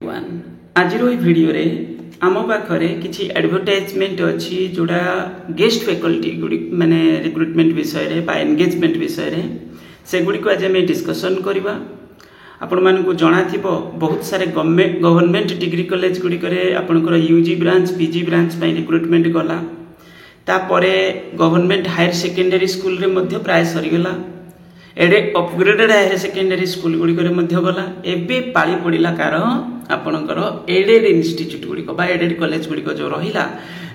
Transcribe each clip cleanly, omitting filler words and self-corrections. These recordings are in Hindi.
वन आज वीडियो रे आम पाखे किसी एडवर्टाइजमेंट अच्छी जोड़ा गेस्ट फैकल्टी गुड़ी माने रिक्रुटमेंट विषय रे बा एंगेजमेंट विषय रे से गुड़ी को आज आम डिस्कसन करवा। आपण मानकु जणा थिबो बहुत सारे गवर्नमेंट डिग्री कॉलेज गुड़ी करे आपनकर यूजी ब्रांच पीजी ब्रांच पई रिक्रुटमेंट गला तापरे गवर्नमेंट हायर सेकेंडरी स्कूल रे मध्य प्राय सरीगला एडे अपग्रेडेड हायर सेकेंडरी स्कूल गुड़ी करे मध्य गला एबे पाली पड़िला कारण आपणकर एडेड इन्स्टिट्यूट गुड़िक बा एडेड कॉलेज गुड़िक जो रहा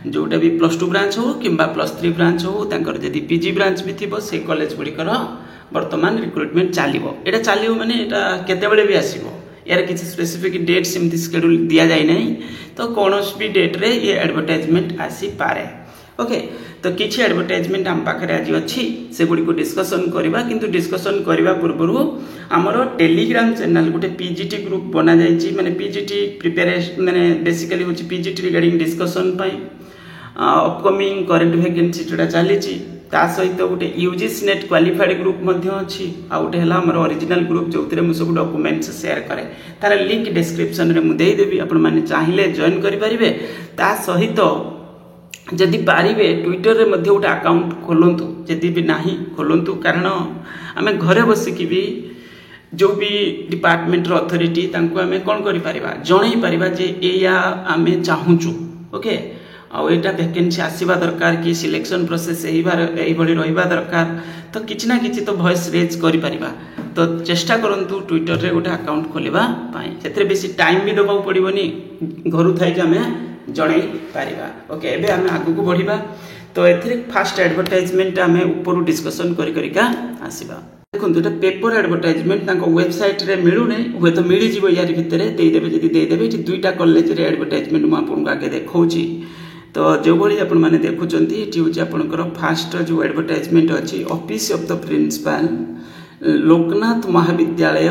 जोटा भी +2 ब्रांच हो कि +3 ब्रांच हो तांकर जदि पीजी ब्रांच भी थी से कॉलेज गुड़िकर वर्तमान रिक्रुटमेंट चलो एटा चलो माने एटा केते बेले भी आसीबो यार किसी स्पेसिफिक डेट सेमती शेड्यूल दिया जाए नहीं तो कौन भी डेट रे ये एडवर्टाइजमेंट आसी पारे। ओके तो किसी एडवर्टाइजमेंट आम पाखे आज अच्छी से गुड़ी को डिस्कसन करवा किंतु डिस्कसन करने पूर्व आमर टेलीग्राम चैनल गोटे पीजीटी ग्रुप बना जाइए माने पीजीटी प्रिपेरेशन माने बेसिकली हूँ PGT regarding discussion upcoming current vacancy जोड़ा चली सहित गोटे यूजीसी नेट क्वालिफाइड ग्रुप अच्छी आ गोटे है ओरिजिनल ग्रुप जो सब डॉक्यूमेंट्स शेयर करे तार लिंक डिस्क्रिप्शन रे मुझे देदेवी आपण मैंने चाहिए जॉइन करेंगे ता सहित जदि पारिबे ट्विटर रे मध्य गोटे अकाउंट खोलंतु जदि भी नाही खोलंतु कारण आमे घरे बसिकी भी जो भी डिपार्टमेंट रो अथॉरिटी तांको आमे कोन करि परिबा जणै परिबा जे एया आमे चाहूचु। ओके आ एटा वैकेंसी आसीबा दरकार कि सिलेक्शन प्रोसेस एही भली रहिबा दरकार तो किछि ना किछि तो वॉइस रेज करि परिबा तो चेष्टा करंतु ट्विटर रे गोटे अकाउंट खोलिबा पाई सेतरे बेसी टाइम भी दबाउ पड़िबोनी घरु थाई जे आमे जणै पारिबा। ओके एबे आमे आगु को बढ़िबा तो एथरे फास्ट एडवर्टाइजमेंट आमे ऊपर डिस्कशन करिका आसीबा। देखंतु एटा पेपर एडवर्टाइजमेंट तांको वेबसाइट रे मिलु नै होय तो मिली जिवो यार भितरे देई देबे जदि देई देबे एठी दुईटा कॉलेज रे एडवर्टाइजमेंट म आपन आगे देखौची तो जो भली आपण माने देखुचंती एठी होची आपनकर फास्ट जो एडवर्टाइजमेंट अछि office of the principal Loknath Mahavidyalaya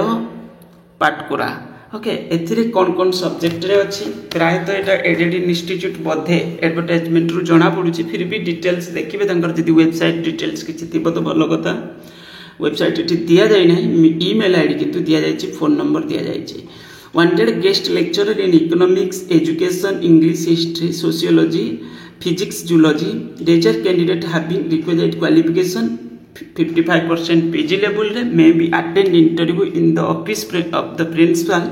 Patkura. Okay एथिरे कौन सब्जेक्ट रे अच्छी प्रायतः एटा एडेड इंस्टीट्यूट बधे एडवर्टाइजमेंट रु जना पड़ुची फिर भी डिटेल्स देखिबे तांकर जदि वेबसाइट डिटेल्स किछि थिबो तो भलो कथा वेबसाइट एठी दिया जाय नै ईमेल आईडी किंतु दिया जायछि फोन नंबर दिया जायछि wanted guest lecturer in economics education English history sociology physics zoology रेजर candidate having required qualification 55% PG level रे may be attend interview in the office of the principal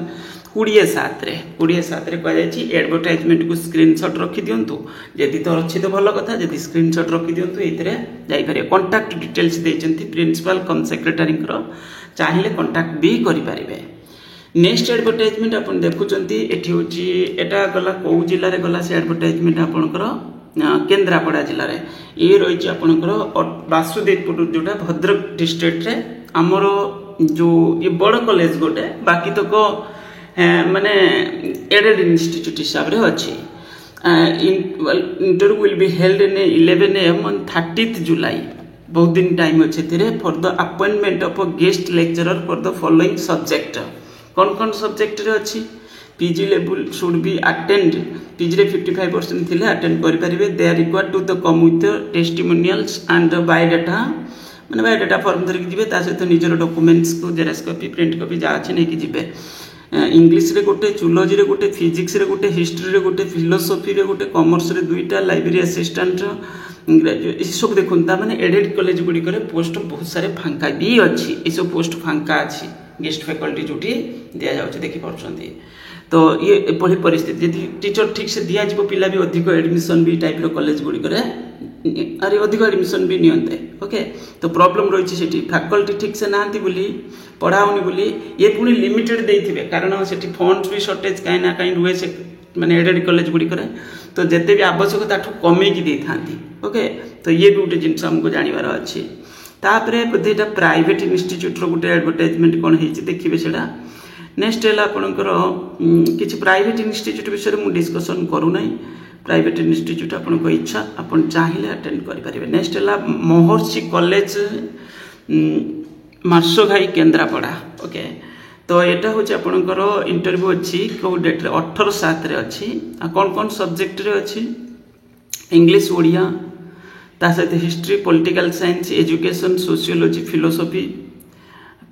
27 रे कह जायछि एडवर्टाइजमेंट को स्क्रीनशॉट रखि दियंतु जदि तो अछि तो भलो कथा जदि स्क्रीनशॉट रखि दियंतु एतरे जाई पारे कांटेक्ट डिटेल्स देचंती प्रिंसिपल कम सेक्रेटरी करो चाहिले कांटेक्ट भी करि पारिबे। नेक्स्ट एडवर्टाइजमेंट आपण देखुचंती एठी होची एटा गला को जिल्ला रे गला से एडवर्टाइजमेंट आपनकर केन्द्रापड़ा जिले में ये रही आपंकर वासुदेवपुर जोटा भद्रक डिस्ट्रिक्ट रे आमर जो ये बड़ कॉलेज गोटे बाकी तक माने एडेड इंस्टीट्यूट हिसाब रे अच्छी interview will be held in 11 AM on 30th July बहुत दिन टाइम अच्छे for the appointment of a guest lecturer for the following subject कौन सब्जेक्ट रे अच्छी PG level should be attend PG रे 55% थिले अटेंड करि परिबे दे are required to the come with testimonials and biodata माने बायोडाटा फॉर्म धरि जिबे ता सहित निजर डॉक्यूमेंट्स को जेरॉक्स कॉपी प्रिंट कॉपी जा अछि नै कि जिबे इंग्लिश रे गोटे जूलॉजी रे गोटे फिजिक्स रे गोटे हिस्ट्री रे गोटे फिलोसॉफी रे गोटे कॉमर्स रे दुईटा लाइब्रेरी असिस्टेंट ग्रेजुएट सब देखुन ता माने एडेड कॉलेज गुडी करे पोस्ट बहुत सारे फांका भी अछि ए सब पोस्ट फांका अछि गेस्ट फैकल्टी जोटी दिया जाउछ देखि परछंती तो ये एपरी परिस्थिति यदि टीचर ठीक से दिया जीवो पिला भी अधिक एडमिशन भी टाइप रो कॉलेज गुडी करे अरे अधिक एडमिशन भी नियंते। ओके तो प्रॉब्लम रही सेठी फैकल्टी ठीक से नांती बोली पढ़ाउनी बोली ये पुनी लिमिटेड देइथिबे कारण सेठी फंड्स भी शॉर्टेज काई ना काई रुए से माने एडेड कॉलेज गुडी करे तो जते भी आवश्यकता ठु कमे की देई थांती। ओके तो ये भी गोटे जिंस हमको जानिबार अछि तापरे बुद्धीटा प्राइवेट इंस्टीट्यूट रो गोटे एडवर्टाइजमेंट कोन हेछि देखिबे सेडा नेक्स्ट है आपणकर किसी प्राइवेट इंस्टीट्यूट विषय में डिस्कसन करूना प्राइवेट इंस्टीट्यूट आपण इच्छा आपण चाहिए अटेंड करें। नेक्स्ट है महर्षि कॉलेज मार्सोघाई केन्द्रापड़ा। ओके तो यहाँ हूँ आपणकर इंटरव्यू अच्छी कौ डेट 18/7 अच्छी कौन सब्जेक्ट रे अच्छी इंग्लिश ओडिया ता सहित history political science education sociology philosophy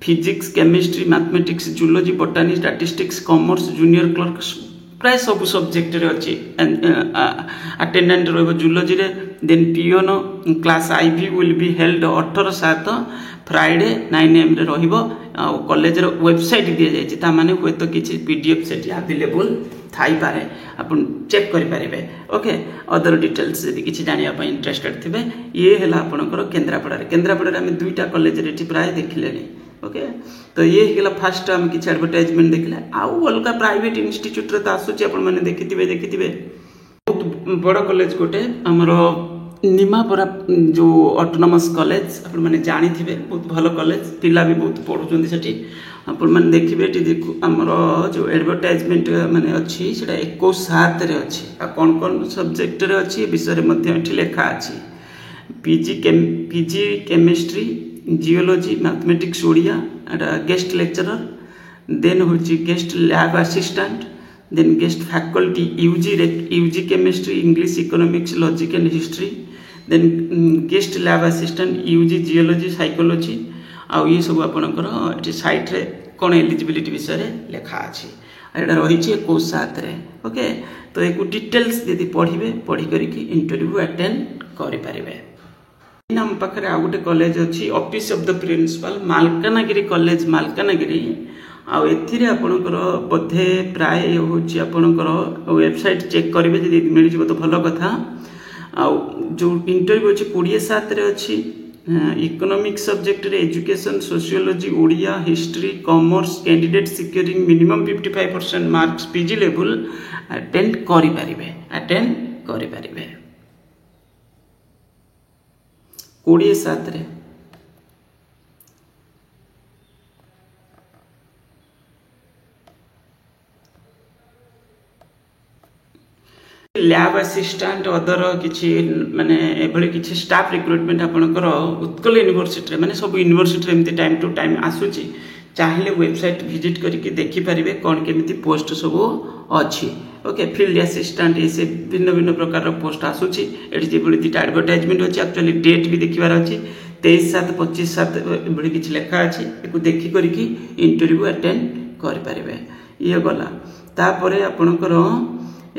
physics chemistry mathematics zoology botany statistics commerce junior clerk प्राय सब सब्जेक्ट रे अच्छी अटेंडेंट रहिबो जूलॉजी रे then peon class IV will be held 18/7 Friday 9 AM रे रहिबो कॉलेज रो वेबसाइट दिया जाय ता माने होय तो किछि पीडीएफ सेठी अवेलेबल थाई पारे अपन चेक करि पारिबे ओके अदर डिटेल्स यदि किछि जानिया पय इंटरेस्टेड थिबे ये हला आपनकर केंद्रापड़ा रे हम दुईटा कॉलेज रे प्राय देखिलेनी ओके तो ये हिला फर्स्ट हम किछि एडवर्टाइजमेंट देखले आउ अलका प्राइवेट इंस्टीट्यूट रे त आसुची अपन माने देखिथिबे बहुत बड़ कॉलेज गोटे हमरो निमापरा जो ऑटोनोमस कॉलेज अपन माने जानि थिबे बहुत भलो कॉलेज पिला भी बहुत पढुचंदी सेठी अपन माने देखिबे देखु हमरो जो एडवर्टाइजमेंट माने अछि सेटा 21/7 रे अछि आ कोन सब्जेक्ट रे अछि विषय रे मध्ये एठी लेखा अछि PG chemistry geology mathematics Odia guest lecturer then होची guest lab assistant then guest faculty UG chemistry English economics logic and history then guest lab assistant UG geology psychology आ ये सब आपनकर एटी साइट रे कोन एलिजिबिलिटी विषय रे लेखा अछि एटा रहिछि 21/7 रे ओके तो एक डिटेल्स यदि पढ़ी करिकी इंटरव्यू अटेंड करि परिबे नाम पाखरे आ गोटे कॉलेज अच्छी office of the principal Malkangiri college Malkangiri आ एथिरे आपनकर बोधे प्राय होची आपनकर वेबसाइट चेक करिवे जदि मिल जिवो तो भलो कथा आ जो इंटरव्यू अछि 20/7 रे अछि इकोनॉमिक्स सब्जेक्ट रे education sociology Odia history commerce candidate securing minimum 55% marks PG level attend करि परिबे 20/7 रे लैब असिस्टेंट अदर किछि माने एभली किछि स्टाफ रिक्रुटमेंट आपनकर उत्कल यूनिवर्सिटी माने सब यूनिवर्सिटी एमती टाइम टू टाइम आसुची चाहिले वेबसाइट विजिट करके देखि परिबे कोन केमिति पोस्ट सब अछि ओके फील्ड असिस्टेंट ऐसे भिन्न भिन्न प्रकार रो पोस्ट आसुची एठी जेबली दिटा एडवर्टाइजमेंट अछि एक्चुअली डेट भी देखिबार अछि 23/7 25/7 एभली किछि लेखा अछि एकु देखि करके इंटरव्यू अटेंड करि परिबे ये गला तापरे आपनकर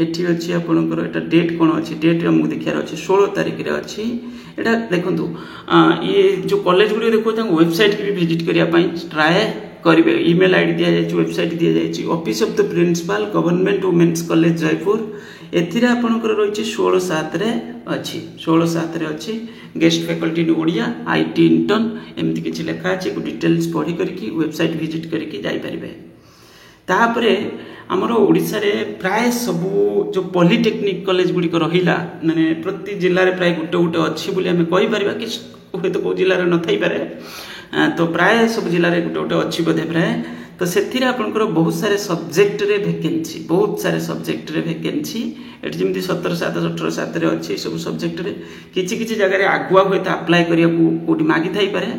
एठी अछि आपनकर एटा डेट कोन अछि डेट हम देखियार अछि 16 तारिख रे अछि एटा देखंतु ये जो कॉलेज गुडी देखो त वेबसाइट के भी विजिट करिया पई ट्राई करिवे ईमेल आईडी दिया जाय वेबसाइट दिया जाय office of the principal government women's college Jeypore एथिरे आपनकर रहिछि 16/7 रे अछि 16/7 रे अछि guest faculty in Odia IT intern एमति किछि लेखा अछि डिटेल्स पढी करके वेबसाइट विजिट करके जाय परिबे तापरे हमरो ओडिसा रे प्राय सब जो पॉलिटेक्निक कॉलेज गुडी को रहिला माने प्रति जिल्ला रे प्राय गुटे अछि बोली हमें कहि परबा कि होय तो को जिल्ला रे न थाई पारे तो प्राय सब जिल्ला रे गुटे अछि बधे प्राय तो सेथिरे आपनकर बहुत सारे सब्जेक्ट रे वैकेंसी बहुत सारे सब्जेक्ट रे वैकेंसी एट जेमति 17/7 18/7 रे अछि सब सब्जेक्ट रे किछि जगह रे आगुआ होय त अप्लाई करिया कोठी मागी थाई पारे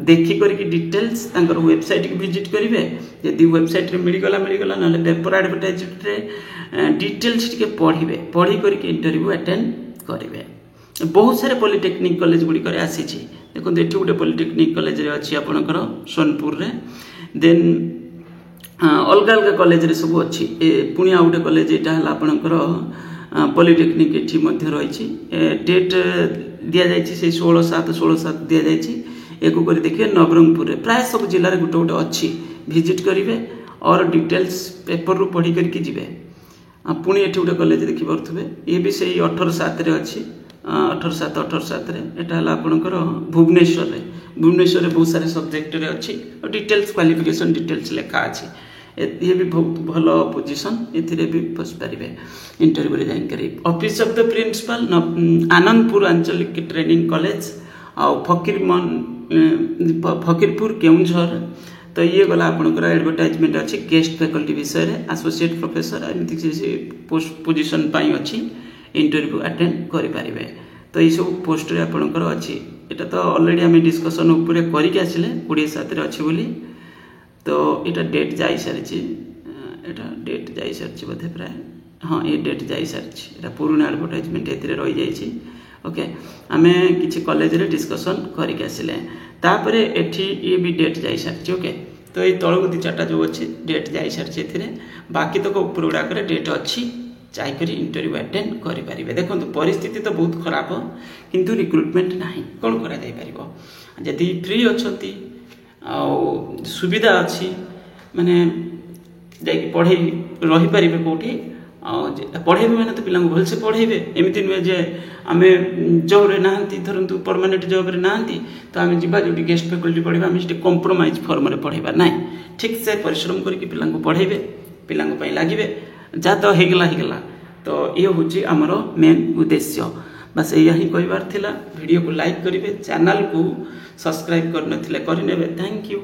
देखि करके डिटेल्स तांकर वेबसाइट के विजिट करिवे यदि वेबसाइट रे मिली गला नले पेपर एडवर्टाइजमेंट रे डिटेल्स के पढ़ी करके इंटरव्यू अटेंड करिवे बहुत सारे पॉलिटेक्निक कॉलेज गुडी करे आसी छी देखो एठी गुटे पॉलिटेक्निक कॉलेज रे अछि आपनकर सोनपुर रे देन अलग अलग कॉलेज रे सब अछि पुनी आ गुटे कॉलेज एटा हला आपनकर पॉलिटेक्निक एठी मध्य रही छी डेट दिया जाय छी से 16/7 दिया जाय छी एको करी देखिए नवरंगपुर रे प्राय सब जिल्ला रे गुटे अछि विजिट करिवे और डिटेल्स पेपर रो पढी करके जिवे पुनी एठी गुटे कॉलेज देखि परथबे ये भी सही 18/7 रे अछि 18/7 रे एटा हला आपनकर भुवनेश्वर रे बहुत सारे सब्जेक्ट रे अछि और डिटेल्स क्वालिफिकेशन डिटेल्स लेखा अछि ये भी बहुत भलो पोजीशन एथिरे भी पस परिबे इंटरव्यू रे जाइन करी office of the principal Anandapur Anchalik training college आ फकीरपुर केउंझर तो ये गला आपनकर एडवर्टाइजमेंट अछि गेस्ट फैकल्टी विषय रे एसोसिएट प्रोफेसर एमति से पोस्ट पोजीशन पाई अछि इंटरव्यू अटेंड करि परिबे तो ये सब पोस्ट रे आपनकर अछि एटा तो ऑलरेडी हम डिस्कशन ऊपर करि के आसिले 20/7 रे अछि बोली तो एटा डेट जाई सारछि बोधे प्राय हाँ ये डेट जाई सारछि एटा पुराना एडवर्टाइजमेंट एथिरे रहि जाई छी ओके आमे किछि कॉलेज रे डिस्कशन करि के आसिले तापरे एठी ये भी डेट जाई सारछि ओके तो ये तळगु दी चारटा जो अछि डेट जाई सारछि एथिरे बाकी तक ऊपर गुडा करे डेट अछि चाहि करी इंटरव्यू अटेंड करि परिबे देखंतु परिस्थिति तो बहुत खराब किंतु रिक्रुटमेंट नाही कोन करा जाई परिबो यदि फ्री अछंती आ सुविधा अछि माने जाई पढ़े रही परिबे कोठी पढ़ेबे मैंने तो पिला भलसे पढ़ेबे एमती नुहे जे आम जब नहांती धरतु परमानेंट जब नहांती तो आम जा जो गेस्ट फैकल्टी पढ़ा आम कंप्रोमाइज फर्म पढ़ेबा ना ठीक से परिश्रम करके पिला पढ़ेबे पिला लगे जहाँ तो होगला तो ये हूँ आमर मेन उद्देश्य बस यही ही कहबार थिला वीडियो को लाइक करेंगे चैनल को सब्सक्राइब करने थैंक यू।